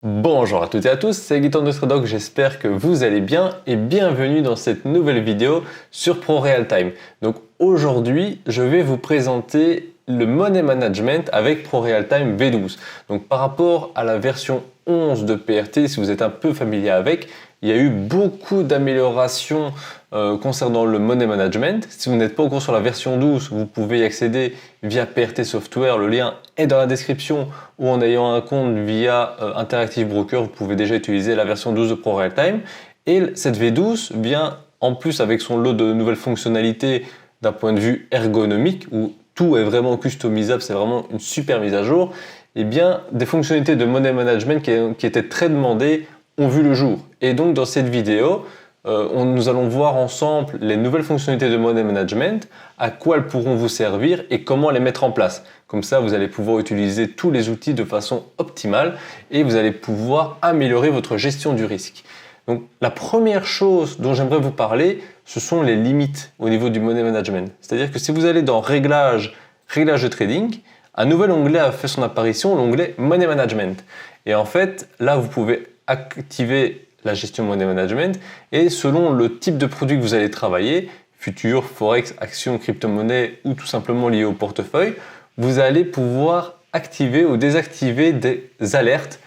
Bonjour à toutes et à tous, c'est Gaëtan de Tradoc, j'espère que vous allez bien et bienvenue dans cette nouvelle vidéo sur ProRealTime. Donc aujourd'hui, je vais vous présenter le Money Management avec ProRealTime V12. Donc par rapport à la version 11 de PRT, si vous êtes un peu familier avec, il y a eu beaucoup d'améliorations concernant le Money Management. Si vous n'êtes pas encore sur la version 12, vous pouvez y accéder via PRT Software. Le lien est dans la description ou en ayant un compte via Interactive Broker, vous pouvez déjà utiliser la version 12 de ProRealTime. Et cette V12 vient en plus avec son lot de nouvelles fonctionnalités d'un point de vue ergonomique où tout est vraiment customisable, c'est vraiment une super mise à jour. Et bien, des fonctionnalités de Money Management qui étaient très demandées ont vu le jour. Et donc dans cette vidéo, nous allons voir ensemble les nouvelles fonctionnalités de Money Management, à quoi elles pourront vous servir et comment les mettre en place. Comme ça, vous allez pouvoir utiliser tous les outils de façon optimale et vous allez pouvoir améliorer votre gestion du risque. Donc la première chose dont j'aimerais vous parler, ce sont les limites au niveau du Money Management. C'est-à-dire que si vous allez dans Réglages de trading, un nouvel onglet a fait son apparition, l'onglet Money Management. Et en fait, là, vous pouvez activer la gestion Money Management et selon le type de produit que vous allez travailler, futurs, forex, actions, crypto-monnaie ou tout simplement lié au portefeuille, vous allez pouvoir activer ou désactiver des alertes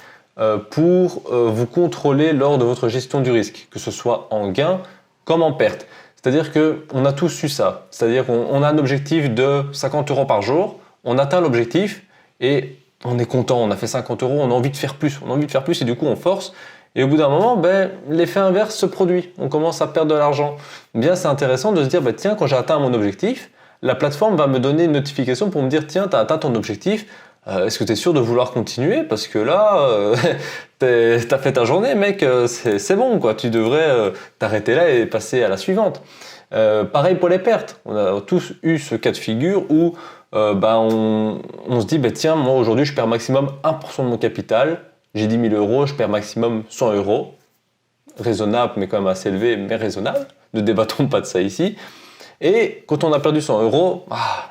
pour vous contrôler lors de votre gestion du risque, que ce soit en gain comme en perte. C'est-à-dire qu'on a tous eu ça, c'est-à-dire qu'on a un objectif de 50 € par jour, on atteint l'objectif et on est content, on a fait 50 €, on a envie de faire plus, et du coup on force. Et au bout d'un moment, l'effet inverse se produit. On commence à perdre de l'argent. Bien, c'est intéressant de se dire, tiens, quand j'ai atteint mon objectif, la plateforme va me donner une notification pour me dire, tiens, tu as atteint ton objectif. Est-ce que tu es sûr de vouloir continuer? Parce que là, tu as fait ta journée, mec, c'est bon, quoi. Tu devrais t'arrêter là et passer à la suivante. Pareil pour les pertes. On a tous eu ce cas de figure où on se dit, tiens, moi aujourd'hui, je perds maximum 1% de mon capital. J'ai 10 000 €, je perds maximum 100 €. Raisonnable, mais quand même assez élevé, mais raisonnable. Ne débattons pas de ça ici. Et quand on a perdu 100 €,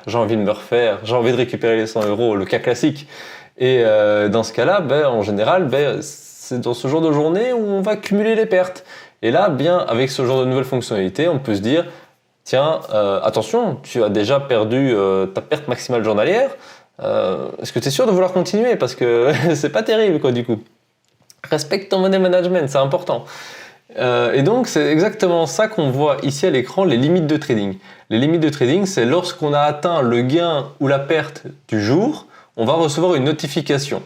j'ai envie de me refaire, j'ai envie de récupérer les 100 €, le cas classique. Et dans ce cas-là, en général, c'est dans ce genre de journée où on va cumuler les pertes. Et là, avec ce genre de nouvelles fonctionnalités, on peut se dire, tiens, attention, tu as déjà perdu ta perte maximale journalière. Est-ce que tu es sûr de vouloir continuer? Parce que c'est pas terrible, quoi, du coup. Respecte ton money management, c'est important. Et donc, c'est exactement ça qu'on voit ici à l'écran, les limites de trading. Les limites de trading, c'est lorsqu'on a atteint le gain ou la perte du jour, on va recevoir une notification.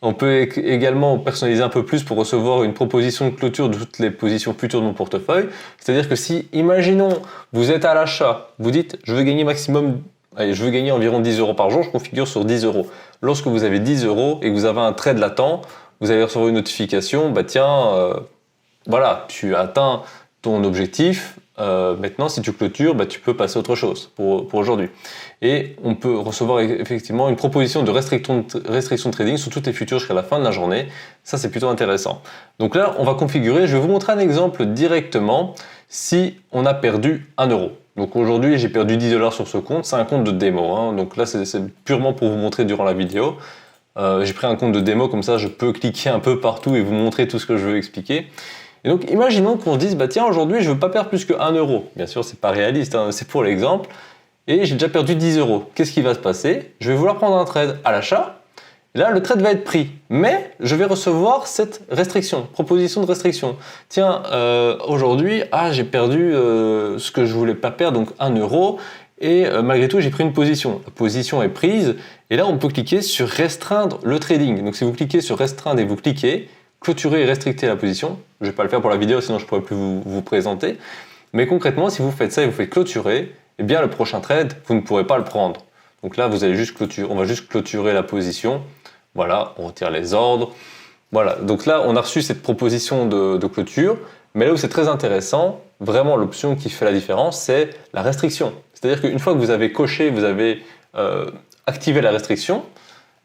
On peut également personnaliser un peu plus pour recevoir une proposition de clôture de toutes les positions futures de mon portefeuille. C'est-à-dire que si, imaginons, vous êtes à l'achat, vous dites, je veux gagner environ 10 € par jour, je configure sur 10 €. Lorsque vous avez 10 € et que vous avez un trade latent, vous allez recevoir une notification, voilà, tu as atteint ton objectif, maintenant si tu clôtures, tu peux passer à autre chose pour aujourd'hui. Et on peut recevoir effectivement une proposition de restriction de trading sur toutes les futures jusqu'à la fin de la journée. Ça, c'est plutôt intéressant. Donc là, on va configurer, je vais vous montrer un exemple directement si on a perdu 1 €. Donc aujourd'hui, j'ai perdu 10 $ sur ce compte, c'est un compte de démo. Donc là, c'est purement pour vous montrer durant la vidéo. J'ai pris un compte de démo, comme ça je peux cliquer un peu partout et vous montrer tout ce que je veux expliquer. Et donc imaginons qu'on se dise, tiens, aujourd'hui je veux pas perdre plus que 1 €. Bien sûr, c'est pas réaliste, c'est pour l'exemple. Et j'ai déjà perdu 10 €. Qu'est-ce qui va se passer? Je vais vouloir prendre un trade à l'achat. Là, le trade va être pris, mais je vais recevoir cette restriction, proposition de restriction. Tiens, aujourd'hui, j'ai perdu ce que je voulais pas perdre, donc 1 €, et malgré tout, j'ai pris une position. La position est prise, et là, on peut cliquer sur restreindre le trading. Donc, si vous cliquez sur restreindre et vous cliquez, clôturer et restricter la position. Je ne vais pas le faire pour la vidéo, sinon je ne pourrais plus vous présenter. Mais concrètement, si vous faites ça et vous faites clôturer, eh bien, le prochain trade, vous ne pourrez pas le prendre. Donc là, vous allez juste clôturer, on va juste clôturer la position. Voilà, on retire les ordres. Voilà, donc là, on a reçu cette proposition de clôture. Mais là où c'est très intéressant, vraiment l'option qui fait la différence, c'est la restriction. C'est-à-dire qu'une fois que vous avez coché, vous avez activé la restriction,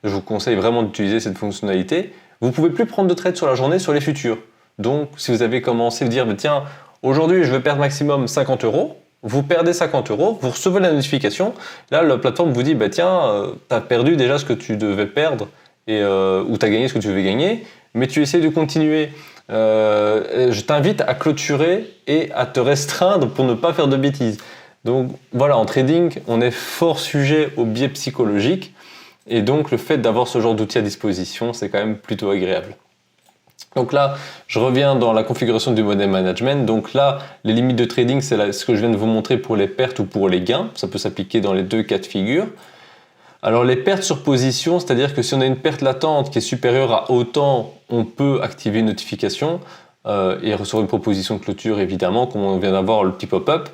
je vous conseille vraiment d'utiliser cette fonctionnalité, vous ne pouvez plus prendre de trade sur la journée sur les futurs. Donc, si vous avez commencé à dire, tiens, aujourd'hui, je veux perdre maximum 50 €, vous perdez 50 €, vous recevez la notification. Là, la plateforme vous dit, tiens, tu as perdu déjà ce que tu devais perdre ou tu as gagné ce que tu devais gagner. mais tu essaies de continuer, je t'invite à clôturer et à te restreindre pour ne pas faire de bêtises. Donc voilà, en trading, on est fort sujet au biais psychologique et donc le fait d'avoir ce genre d'outil à disposition, c'est quand même plutôt agréable. Donc là, je reviens dans la configuration du money management. Donc là, les limites de trading, c'est ce que je viens de vous montrer pour les pertes ou pour les gains. Ça peut s'appliquer dans les deux cas de figure. Alors les pertes sur position, c'est-à-dire que si on a une perte latente qui est supérieure à autant, on peut activer une notification et recevoir une proposition de clôture évidemment, comme on vient d'avoir le petit pop-up,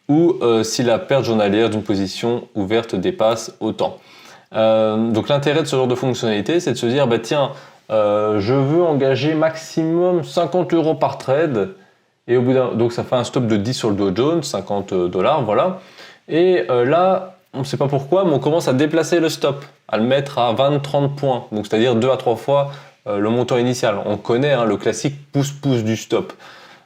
ou si la perte journalière d'une position ouverte dépasse autant. Donc l'intérêt de ce genre de fonctionnalité, c'est de se dire, bah tiens, je veux engager maximum 50 € par trade, et au bout donc ça fait un stop de 10 sur le Dow Jones, 50 $, voilà. Et là, on ne sait pas pourquoi, mais on commence à déplacer le stop, à le mettre à 20-30 points, donc c'est-à-dire 2 à 3 fois le montant initial. On connaît le classique pouce-pouce du stop.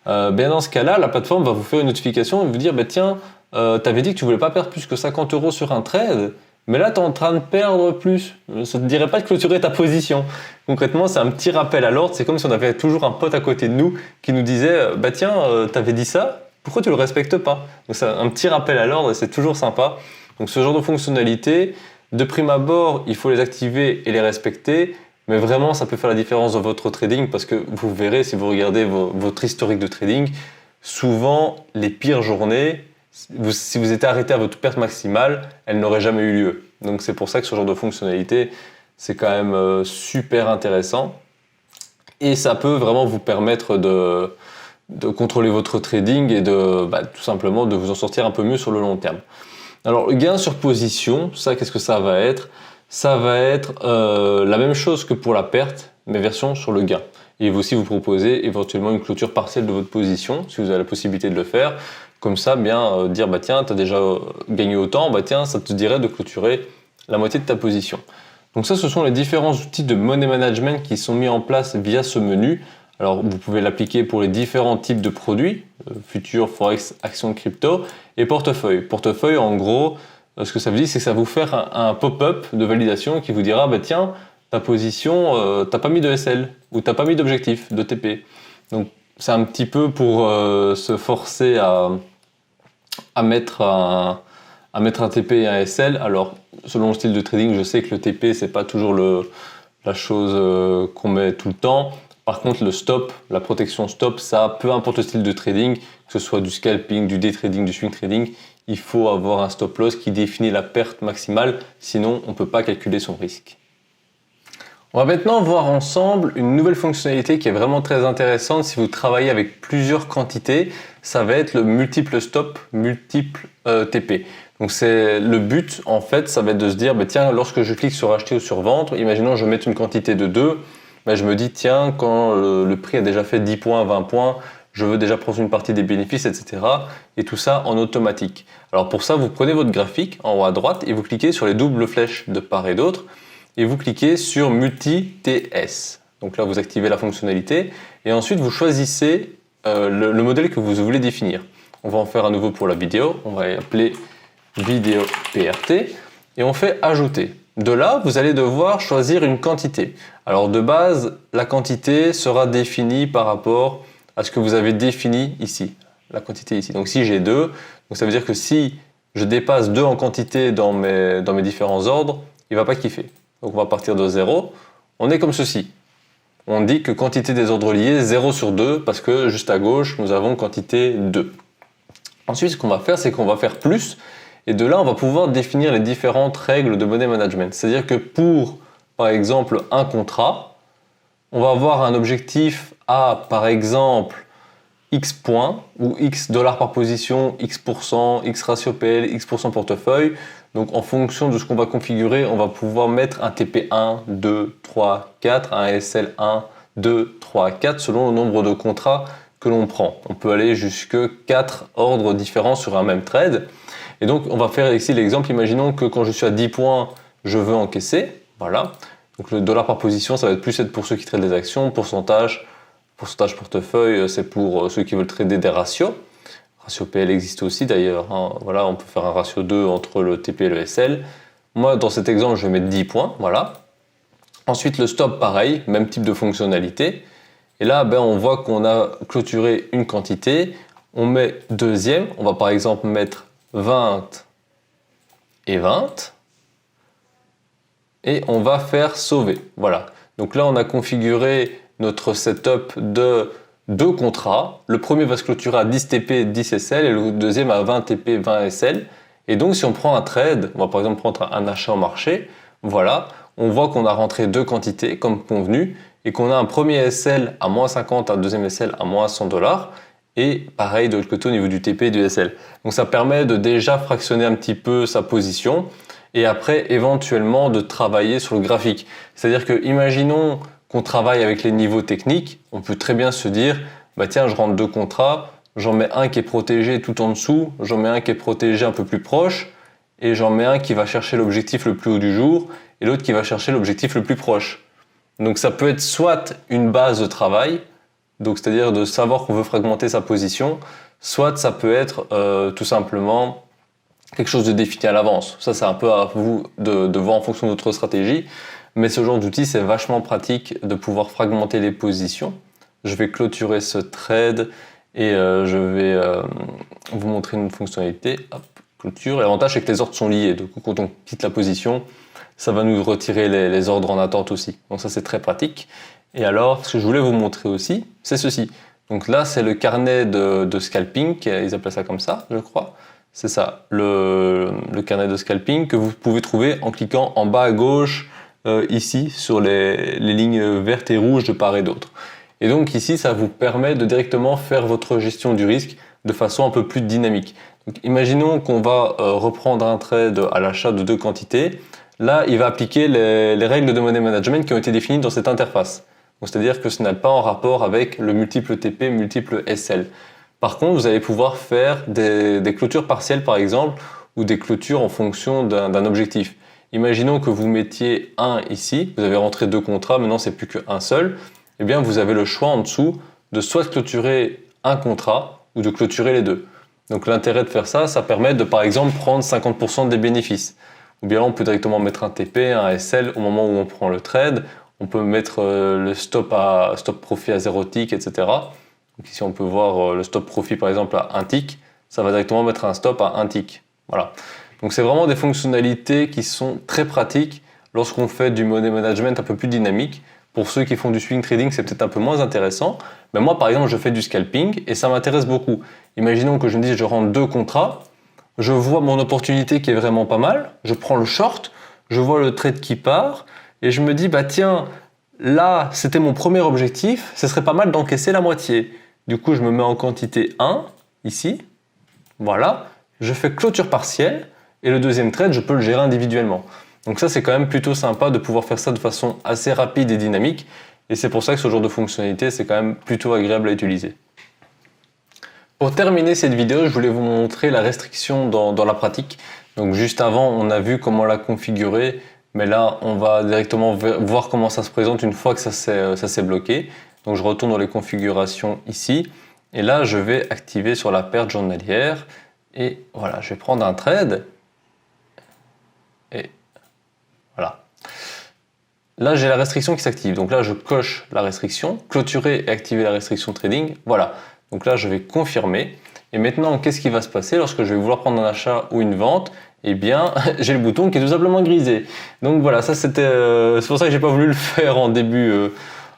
Bien dans ce cas-là, la plateforme va vous faire une notification et vous dire, bah tiens, t'avais dit que tu voulais pas perdre plus que 50 € sur un trade, mais là tu es en train de perdre plus. Ça ne te dirait pas de clôturer ta position. Concrètement, c'est un petit rappel à l'ordre. C'est comme si on avait toujours un pote à côté de nous qui nous disait, bah tiens, t'avais dit ça, pourquoi tu le respectes pas? Donc c'est un petit rappel à l'ordre et c'est toujours sympa. Donc ce genre de fonctionnalités, de prime abord, il faut les activer et les respecter, mais vraiment ça peut faire la différence dans votre trading parce que vous verrez, si vous regardez votre historique de trading, souvent les pires journées, si vous étiez arrêté à votre perte maximale, elles n'auraient jamais eu lieu. Donc c'est pour ça que ce genre de fonctionnalité, c'est quand même super intéressant et ça peut vraiment vous permettre de contrôler votre trading et tout simplement de vous en sortir un peu mieux sur le long terme. Alors, le gain sur position, ça, qu'est-ce que ça va être? Ça va être la même chose que pour la perte, mais version sur le gain. Et il va aussi vous proposer éventuellement une clôture partielle de votre position, si vous avez la possibilité de le faire. Comme ça, dire, bah tiens, tu as déjà gagné autant, bah tiens, ça te dirait de clôturer la moitié de ta position. Donc ça, ce sont les différents outils de money management qui sont mis en place via ce menu. Alors, vous pouvez l'appliquer pour les différents types de produits, futurs, forex, actions, crypto, et portefeuille. Portefeuille, en gros, ce que ça veut dire, c'est que ça va vous faire un pop-up de validation qui vous dira, bah tiens, ta position, t'as pas mis de SL, ou t'as pas mis d'objectif, de TP. Donc, c'est un petit peu pour se forcer à mettre un TP et un SL. Alors, selon le style de trading, je sais que le TP, c'est pas toujours la chose qu'on met tout le temps. Par contre, le stop, la protection stop, ça, peu importe le style de trading, que ce soit du scalping, du day trading, du swing trading, il faut avoir un stop loss qui définit la perte maximale, sinon on ne peut pas calculer son risque. On va maintenant voir ensemble une nouvelle fonctionnalité qui est vraiment très intéressante si vous travaillez avec plusieurs quantités, ça va être le multiple stop, multiple TP. Donc c'est le but en fait, ça va être de se dire, bah, tiens, lorsque je clique sur acheter ou sur vendre, imaginons je mette une quantité de 2, ben je me dis, tiens, quand le prix a déjà fait 10 points, 20 points, je veux déjà prendre une partie des bénéfices, etc. Et tout ça en automatique. Alors pour ça, vous prenez votre graphique en haut à droite et vous cliquez sur les doubles flèches de part et d'autre et vous cliquez sur Multi-TS. Donc là, vous activez la fonctionnalité et ensuite vous choisissez le modèle que vous voulez définir. On va en faire à nouveau pour la vidéo. On va appeler vidéo PRT et on fait ajouter. De là, vous allez devoir choisir une quantité. Alors de base, la quantité sera définie par rapport à ce que vous avez défini ici. La quantité ici. Donc si j'ai 2, donc ça veut dire que si je dépasse 2 en quantité dans mes différents ordres, il ne va pas kiffer. Donc on va partir de 0. On est comme ceci. On dit que quantité des ordres liés, 0 sur 2, parce que juste à gauche, nous avons quantité 2. Ensuite, ce qu'on va faire, c'est qu'on va faire plus. Et de là, on va pouvoir définir les différentes règles de money management. C'est-à-dire que pour, par exemple, un contrat, on va avoir un objectif à, par exemple, X points, ou X dollars par position, X%, X ratio PL, X% portefeuille. Donc en fonction de ce qu'on va configurer, on va pouvoir mettre un TP1, 2, 3, 4, un SL1, 2, 3, 4, selon le nombre de contrats que l'on prend. On peut aller jusque 4 ordres différents sur un même trade. Et donc, on va faire ici l'exemple. Imaginons que quand je suis à 10 points, je veux encaisser. Voilà. Donc, le dollar par position, ça va être plus être pour ceux qui traitent des actions. Pourcentage portefeuille, c'est pour ceux qui veulent trader des ratios. Ratio PL existe aussi d'ailleurs. Hein. Voilà, on peut faire un ratio 2 entre le TP et le SL. Moi, dans cet exemple, je vais mettre 10 points. Voilà. Ensuite, le stop, pareil, même type de fonctionnalité. Et là, on voit qu'on a clôturé une quantité. On met deuxième. On va par exemple mettre 20 et 20. Et on va faire sauver. Voilà. Donc là, on a configuré notre setup de 2 contrats. Le premier va se clôturer à 10 TP, 10 SL et le deuxième à 20 TP, 20 SL. Et donc, si on prend un trade, on va par exemple prendre un achat au marché, voilà, on voit qu'on a rentré 2 quantités comme convenu et qu'on a un premier SL à moins 50, un deuxième SL à moins 100 $. Et pareil de l'autre côté au niveau du TP et du SL. Donc, ça permet de déjà fractionner un petit peu sa position et après, éventuellement, de travailler sur le graphique. C'est-à-dire que, imaginons qu'on travaille avec les niveaux techniques, on peut très bien se dire, tiens, je rentre 2 contrats, j'en mets un qui est protégé tout en dessous, j'en mets un qui est protégé un peu plus proche, et j'en mets un qui va chercher l'objectif le plus haut du jour, et l'autre qui va chercher l'objectif le plus proche. Donc ça peut être soit une base de travail, donc c'est-à-dire de savoir qu'on veut fragmenter sa position, soit ça peut être tout simplement quelque chose de défini à l'avance. Ça, c'est un peu à vous de voir en fonction de votre stratégie. Mais ce genre d'outil, c'est vachement pratique de pouvoir fragmenter les positions. Je vais clôturer ce trade et je vais vous montrer une fonctionnalité. Hop, clôture. Et l'avantage, c'est que les ordres sont liés. Du coup, quand on quitte la position, ça va nous retirer les ordres en attente aussi. Donc ça, c'est très pratique. Et alors, ce que je voulais vous montrer aussi, c'est ceci. Donc là, c'est le carnet de scalping. Ils appellent ça comme ça, je crois. C'est ça, le carnet de scalping que vous pouvez trouver en cliquant en bas à gauche, ici, sur les lignes vertes et rouges de part et d'autre. Et donc ici, ça vous permet de directement faire votre gestion du risque de façon un peu plus dynamique. Donc, imaginons qu'on va reprendre un trade à l'achat de 2 quantités. Là, il va appliquer les règles de money management qui ont été définies dans cette interface. C'est-à-dire que ce n'est pas en rapport avec le multiple TP, multiple SL. Par contre, vous allez pouvoir faire des clôtures partielles, par exemple, ou des clôtures en fonction d'un objectif. Imaginons que vous mettiez 1 ici, vous avez rentré 2 contrats, maintenant c'est plus qu'un seul. Eh bien, vous avez le choix en dessous de soit clôturer un contrat ou de clôturer les deux. Donc l'intérêt de faire ça, ça permet de, par exemple, prendre 50% des bénéfices. Ou bien on peut directement mettre un TP, un SL au moment où on prend le trade. On peut mettre le stop profit à 0 tick, etc. Donc ici, on peut voir le stop profit par exemple à 1 tick. Ça va directement mettre un stop à 1 tick. Voilà. Donc c'est vraiment des fonctionnalités qui sont très pratiques lorsqu'on fait du money management un peu plus dynamique. Pour ceux qui font du swing trading, c'est peut-être un peu moins intéressant. Mais moi, par exemple, je fais du scalping et ça m'intéresse beaucoup. Imaginons que je me dise, je rentre 2 contrats. Je vois mon opportunité qui est vraiment pas mal. Je prends le short. Je vois le trade qui part. Et je me dis, tiens, là, c'était mon premier objectif. Ce serait pas mal d'encaisser la moitié. Du coup, je me mets en quantité 1, ici. Voilà. Je fais clôture partielle. Et le deuxième trade, je peux le gérer individuellement. Donc ça, c'est quand même plutôt sympa de pouvoir faire ça de façon assez rapide et dynamique. Et c'est pour ça que ce genre de fonctionnalité, c'est quand même plutôt agréable à utiliser. Pour terminer cette vidéo, je voulais vous montrer la restriction dans la pratique. Donc juste avant, on a vu comment la configurer. Mais là, on va directement voir comment ça se présente une fois que ça s'est bloqué. Donc je retourne dans les configurations ici. Et là, je vais activer sur la perte journalière. Et voilà, je vais prendre un trade. Et voilà. Là, j'ai la restriction qui s'active. Donc là, je coche la restriction, clôturer et activer la restriction trading. Voilà. Donc là, je vais confirmer. Et maintenant, qu'est-ce qui va se passer lorsque je vais vouloir prendre un achat ou une vente? Eh bien, j'ai le bouton qui est tout simplement grisé. Donc voilà, ça c'était, c'est pour ça que j'ai pas voulu le faire en début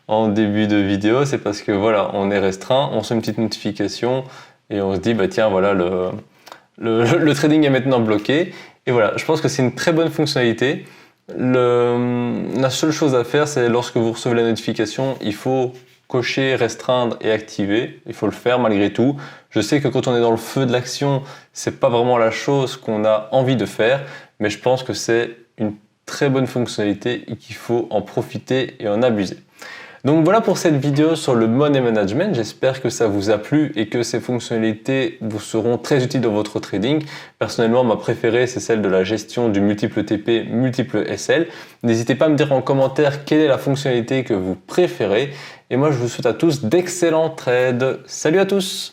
de vidéo. C'est parce que voilà, on est restreint, on reçoit une petite notification et on se dit tiens voilà le trading est maintenant bloqué. Et voilà, je pense que c'est une très bonne fonctionnalité. La seule chose à faire, c'est lorsque vous recevez la notification, il faut cocher, restreindre et activer. Il faut le faire malgré tout. Je sais que quand on est dans le feu de l'action, c'est pas vraiment la chose qu'on a envie de faire, mais je pense que c'est une très bonne fonctionnalité et qu'il faut en profiter et en abuser. Donc voilà pour cette vidéo sur le money management. J'espère que ça vous a plu et que ces fonctionnalités vous seront très utiles dans votre trading. Personnellement, ma préférée, c'est celle de la gestion du multiple TP, multiple SL. N'hésitez pas à me dire en commentaire quelle est la fonctionnalité que vous préférez. Et moi, je vous souhaite à tous d'excellents trades. Salut à tous!